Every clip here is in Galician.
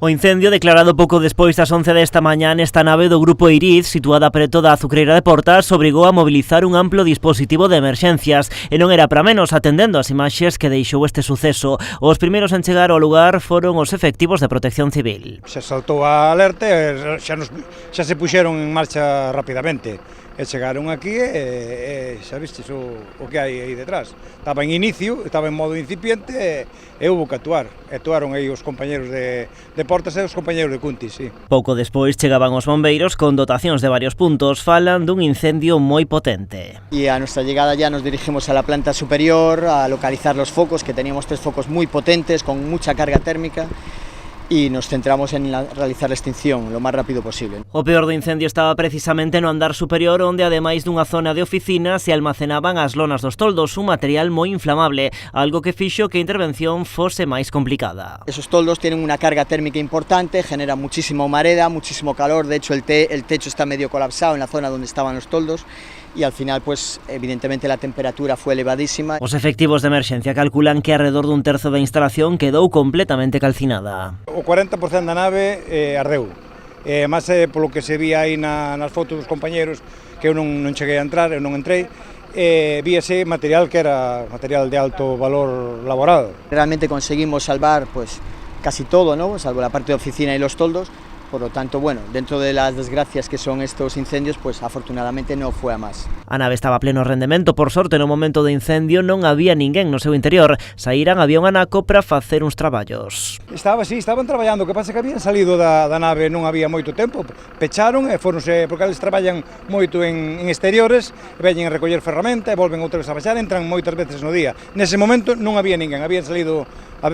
O incendio declarado pouco despois das 11 desta mañá nesta nave do Grupo Iriz, situada preto da azucreira de Portas, obrigou a mobilizar un amplo dispositivo de emerxencias e non era para menos atendendo as imaxes que deixou este suceso. Os primeiros en chegar ao lugar foron os efectivos de Protección Civil. Xa saltou a alerta e xa se puxeron en marcha rapidamente. E chegaron aquí e xa vistes o que hai aí detrás. Estaba en inicio, estaba en modo incipiente e houve que actuar. Actuaron aí os compañeros de Portas e os compañeros de Cuntis, sí. Pouco despois chegaban os bombeiros con dotacións de varios puntos. Falan dun incendio moi potente. Y a nuestra llegada ya nos dirigimos a la planta superior a localizar los focos, que teníamos 3 focos muy potentes con mucha carga térmica. Y nos centramos en realizar la extinción lo más rápido posible. O peor do incendio estaba precisamente no andar superior, onde ademais dunha zona de oficinas se almacenaban as lonas dos toldos, un material moi inflamable, algo que fixo que a intervención fose máis complicada. Esos toldos tienen una carga térmica importante, generan muchísima humareda, muchísimo calor, de hecho el techo está medio colapsado en la zona donde estaban los toldos. Y al final, pues evidentemente la temperatura fue elevadísima. Os efectivos de emerxencia calculan que alrededor dun terzo da instalación quedou completamente calcinada. O 40% da nave ardeu. Mas polo que se vía aí nas fotos dos compañeros, que eu non cheguei a entrar, eu non entrei, víase material que era material de alto valor laboral. Realmente conseguimos salvar pues casi todo, ¿no? Salvo la parte de oficina y los toldos. Por lo tanto, bueno, dentro de las desgracias que son estos incendios, pues afortunadamente no fue a más. A nave estaba a pleno rendemento, por sorte no momento do incendio non había ninguén no seu interior. Saíran había un anaco para facer uns traballos. Estaban traballando, o que pasa que habían salido da nave, non había moito tempo, pecharon e foronse, porque eles traballan moito en exteriores, veñen a recoller ferramenta e volven outra vez a baixar, entran moitas veces no día. Nese momento non había ninguén, habían salido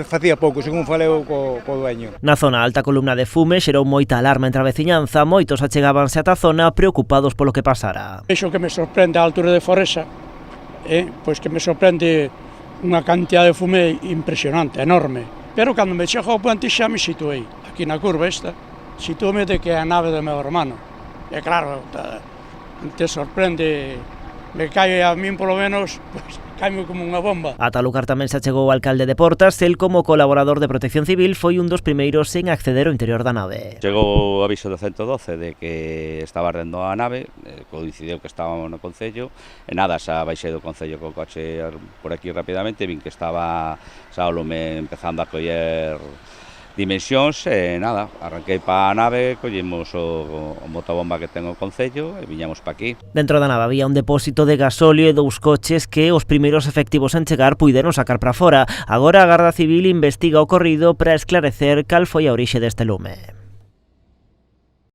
facía pouco, según faleu co dueño. Na zona alta columna de fume xerou moita alarma entre a veciñanza, moitos achegábanse ata a zona preocupados polo que pasara. Iso que me sorprende a altura de Foresa, pois que me sorprende unha cantidad de fume impresionante, enorme. Pero cando me chego ao puente xa me situei, aquí na curva esta, situome de que é a nave do meu hermano. E claro, te sorprende, me cae a min polo menos, pois, caime como unha bomba. Ata lugar tamén se achegou o alcalde de Portas, el como colaborador de Protección Civil foi un dos primeiros en acceder ao interior da nave. Chegou o aviso do 112 de que estaba ardendo a nave, coincidiu que estábamos no Concello, e nada, xa baixei do Concello co coche por aquí rapidamente, vin que estaba xa o lume empezando a coller dimensións e nada, arranquei pa a nave, collemos o motobomba que ten o Concello e viñamos pa aquí. Dentro da nave había un depósito de gasóleo e 2 coches que os primeiros efectivos en chegar puideron sacar para fora. Agora a Garda Civil investiga o ocorrido para esclarecer cal foi a orixe deste lume.